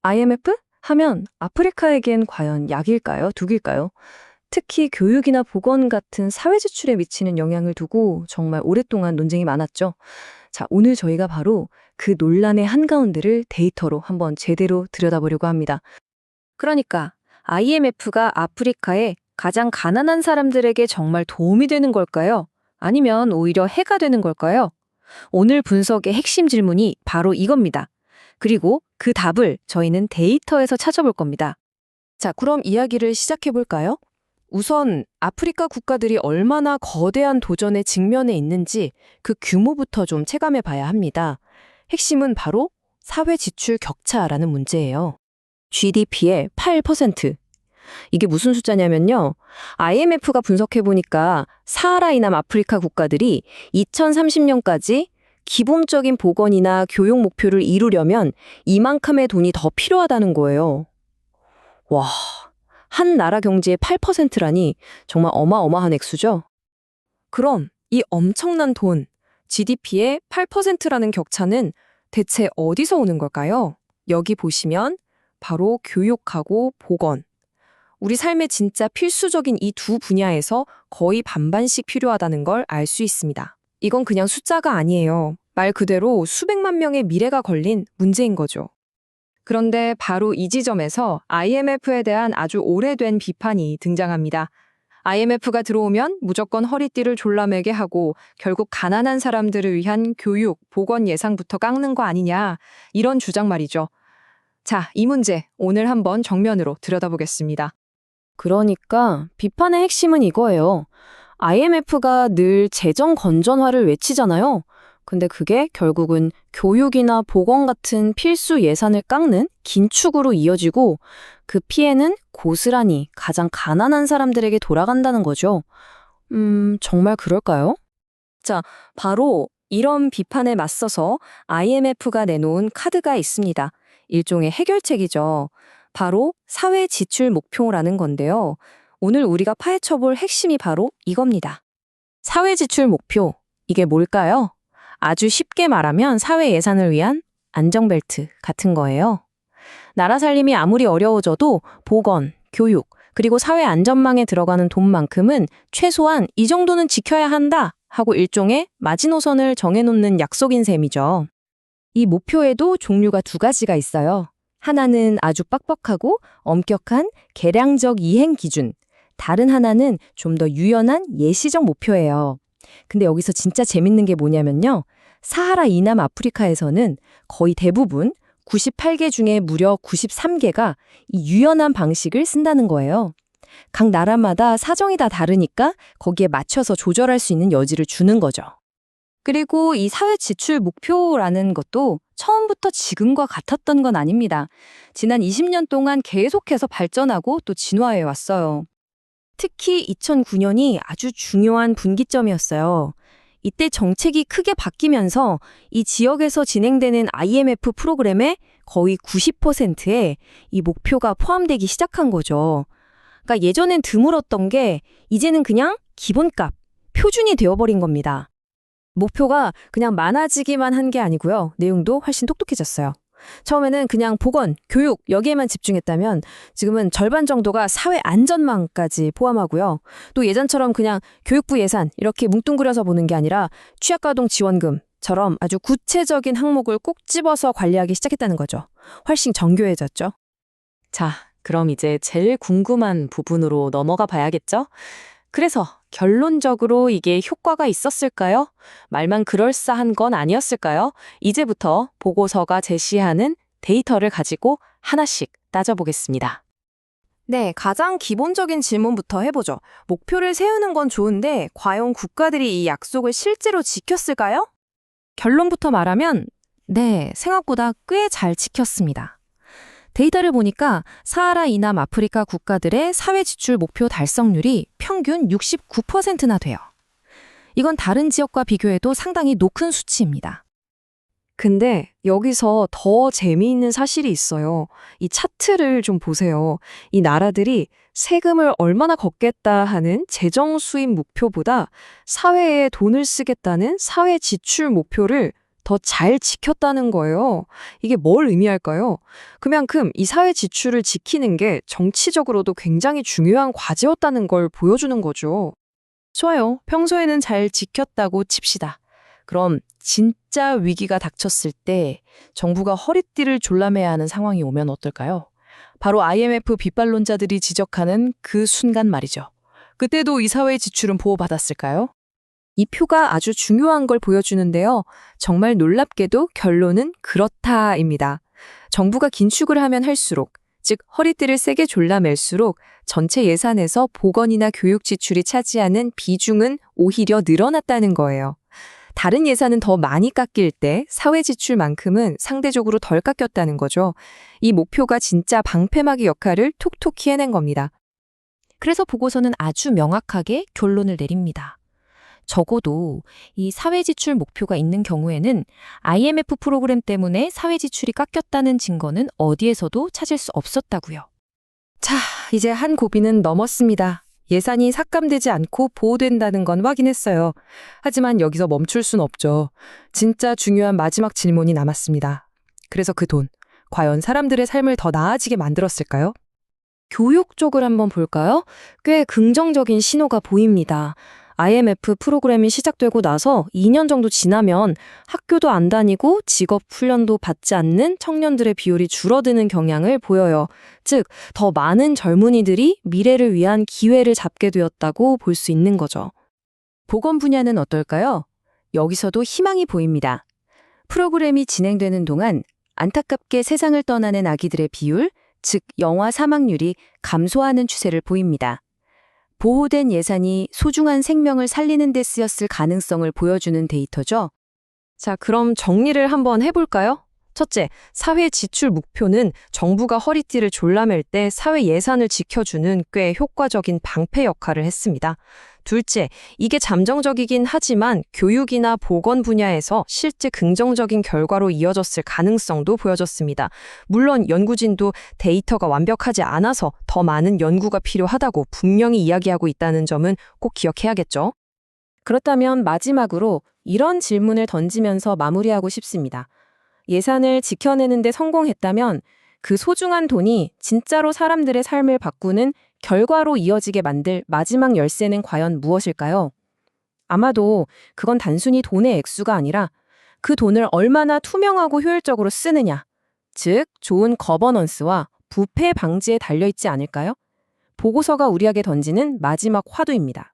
IMF? 하면 아프리카에겐 과연 약일까요?毒일까요? 특히 교육이나 보건 같은 사회 지출에 미치는 영향을 두고 정말 오랫동안 논쟁이 많았죠. 자, 오늘 저희가 바로 그 논란의 한가운데를 데이터로 한번 제대로 들여다보려고 합니다. 그러니까 IMF가 아프리카의 가장 가난한 사람들에게 정말 도움이 되는 걸까요? 아니면 오히려 해가 되는 걸까요? 오늘 분석의 핵심 질문이 바로 이겁니다. 그리고 그 답을 저희는 데이터에서 찾아볼 겁니다. 자, 그럼 이야기를 시작해 볼까요? 우선 아프리카 국가들이 얼마나 거대한 도전에 직면해 있는지 그 규모부터 좀 체감해 봐야 합니다. 핵심은 바로 사회 지출 격차라는 문제예요. GDP의 8%. 이게 무슨 숫자냐면요. IMF가 분석해 보니까 사하라 이남 아프리카 국가들이 2030년까지 기본적인 보건이나 교육 목표를 이루려면 이만큼의 돈이 더 필요하다는 거예요. 와, 한 나라 경제의 8%라니 정말 어마어마한 액수죠? 그럼 이 엄청난 돈, GDP의 8%라는 격차는 대체 어디서 오는 걸까요? 여기 보시면 바로 교육하고 보건. 우리 삶의 진짜 필수적인 이 두 분야에서 거의 반반씩 필요하다는 걸 알 수 있습니다. 이건 그냥 숫자가 아니에요. 말 그대로 수백만 명의 미래가 걸린 문제인 거죠. 그런데 바로 이 지점에서 IMF에 대한 아주 오래된 비판이 등장합니다. IMF가 들어오면 무조건 허리띠를 졸라매게 하고 결국 가난한 사람들을 위한 교육, 보건 예산부터 깎는 거 아니냐, 이런 주장 말이죠. 자, 이 문제 오늘 한번 정면으로 들여다보겠습니다. 그러니까 비판의 핵심은 이거예요. IMF가 늘 재정 건전화를 외치잖아요. 근데 그게 결국은 교육이나 보건 같은 필수 예산을 깎는 긴축으로 이어지고 그 피해는 고스란히 가장 가난한 사람들에게 돌아간다는 거죠. 정말 그럴까요? 자, 바로 이런 비판에 맞서서 IMF가 내놓은 카드가 있습니다. 일종의 해결책이죠. 바로 사회 지출 목표라는 건데요. 오늘 우리가 파헤쳐볼 핵심이 바로 이겁니다. 사회 지출 목표, 이게 뭘까요? 아주 쉽게 말하면 사회 예산을 위한 안정벨트 같은 거예요. 나라 살림이 아무리 어려워져도 보건, 교육, 그리고 사회 안전망에 들어가는 돈만큼은 최소한 이 정도는 지켜야 한다 하고 일종의 마지노선을 정해놓는 약속인 셈이죠. 이 목표에도 종류가 두 가지가 있어요. 하나는 아주 빡빡하고 엄격한 계량적 이행 기준, 다른 하나는 좀 더 유연한 예시적 목표예요. 근데 여기서 진짜 재밌는 게 뭐냐면요. 사하라 이남 아프리카에서는 거의 대부분 98개 중에 무려 93개가 이 유연한 방식을 쓴다는 거예요. 각 나라마다 사정이 다 다르니까 거기에 맞춰서 조절할 수 있는 여지를 주는 거죠. 그리고 이 사회 지출 목표라는 것도 처음부터 지금과 같았던 건 아닙니다. 지난 20년 동안 계속해서 발전하고 또 진화해 왔어요. 특히 2009년이 아주 중요한 분기점이었어요. 이때 정책이 크게 바뀌면서 이 지역에서 진행되는 IMF 프로그램의 거의 90%에 이 목표가 포함되기 시작한 거죠. 그러니까 예전엔 드물었던 게 이제는 그냥 기본값, 표준이 되어버린 겁니다. 목표가 그냥 많아지기만 한 게 아니고요. 내용도 훨씬 똑똑해졌어요. 처음에는 그냥 보건, 교육 여기에만 집중했다면 지금은 절반 정도가 사회 안전망까지 포함하고요. 또 예전처럼 그냥 교육부 예산 이렇게 뭉뚱그려서 보는 게 아니라 취약아동 지원금처럼 아주 구체적인 항목을 꼭 집어서 관리하기 시작했다는 거죠. 훨씬 정교해졌죠. 자, 그럼 이제 제일 궁금한 부분으로 넘어가 봐야겠죠? 그래서 결론적으로 이게 효과가 있었을까요? 말만 그럴싸한 건 아니었을까요? 이제부터 보고서가 제시하는 데이터를 가지고 하나씩 따져보겠습니다. 네, 가장 기본적인 질문부터 해보죠. 목표를 세우는 건 좋은데 과연 국가들이 이 약속을 실제로 지켰을까요? 결론부터 말하면 네, 생각보다 꽤 잘 지켰습니다. 데이터를 보니까 사하라 이남 아프리카 국가들의 사회 지출 목표 달성률이 평균 69%나 돼요. 이건 다른 지역과 비교해도 상당히 높은 수치입니다. 근데 여기서 더 재미있는 사실이 있어요. 이 차트를 좀 보세요. 이 나라들이 세금을 얼마나 걷겠다 하는 재정 수입 목표보다 사회에 돈을 쓰겠다는 사회 지출 목표를 더 잘 지켰다는 거예요. 이게 뭘 의미할까요? 그만큼 이 사회 지출을 지키는 게 정치적으로도 굉장히 중요한 과제였다는 걸 보여주는 거죠. 좋아요. 평소에는 잘 지켰다고 칩시다. 그럼 진짜 위기가 닥쳤을 때 정부가 허리띠를 졸라매야 하는 상황이 오면 어떨까요? 바로 IMF 빗발론자들이 지적하는 그 순간 말이죠. 그때도 이 사회 지출은 보호받았을까요? 이 표가 아주 중요한 걸 보여주는데요. 정말 놀랍게도 결론은 그렇다입니다. 정부가 긴축을 하면 할수록, 즉 허리띠를 세게 졸라맬수록 전체 예산에서 보건이나 교육 지출이 차지하는 비중은 오히려 늘어났다는 거예요. 다른 예산은 더 많이 깎일 때 사회 지출만큼은 상대적으로 덜 깎였다는 거죠. 이 목표가 진짜 방패막이 역할을 톡톡히 해낸 겁니다. 그래서 보고서는 아주 명확하게 결론을 내립니다. 적어도 이 사회지출 목표가 있는 경우에는 IMF 프로그램 때문에 사회지출이 깎였다는 증거는 어디에서도 찾을 수 없었다고요. 자, 이제 한 고비는 넘었습니다. 예산이 삭감되지 않고 보호된다는 건 확인했어요. 하지만 여기서 멈출 순 없죠. 진짜 중요한 마지막 질문이 남았습니다. 그래서 그 돈, 과연 사람들의 삶을 더 나아지게 만들었을까요? 교육 쪽을 한번 볼까요? 꽤 긍정적인 신호가 보입니다. IMF 프로그램이 시작되고 나서 2년 정도 지나면 학교도 안 다니고 직업 훈련도 받지 않는 청년들의 비율이 줄어드는 경향을 보여요. 즉, 더 많은 젊은이들이 미래를 위한 기회를 잡게 되었다고 볼 수 있는 거죠. 보건 분야는 어떨까요? 여기서도 희망이 보입니다. 프로그램이 진행되는 동안 안타깝게 세상을 떠나는 아기들의 비율, 즉 영아 사망률이 감소하는 추세를 보입니다. 보호된 예산이 소중한 생명을 살리는 데 쓰였을 가능성을 보여주는 데이터죠. 자, 그럼 정리를 한번 해볼까요? 첫째, 사회 지출 목표는 정부가 허리띠를 졸라맬 때 사회 예산을 지켜주는 꽤 효과적인 방패 역할을 했습니다. 둘째, 이게 잠정적이긴 하지만 교육이나 보건 분야에서 실제 긍정적인 결과로 이어졌을 가능성도 보여졌습니다. 물론 연구진도 데이터가 완벽하지 않아서 더 많은 연구가 필요하다고 분명히 이야기하고 있다는 점은 꼭 기억해야겠죠. 그렇다면 마지막으로 이런 질문을 던지면서 마무리하고 싶습니다. 예산을 지켜내는 데 성공했다면 그 소중한 돈이 진짜로 사람들의 삶을 바꾸는 결과로 이어지게 만들 마지막 열쇠는 과연 무엇일까요? 아마도 그건 단순히 돈의 액수가 아니라 그 돈을 얼마나 투명하고 효율적으로 쓰느냐, 즉 좋은 거버넌스와 부패 방지에 달려있지 않을까요? 보고서가 우리에게 던지는 마지막 화두입니다.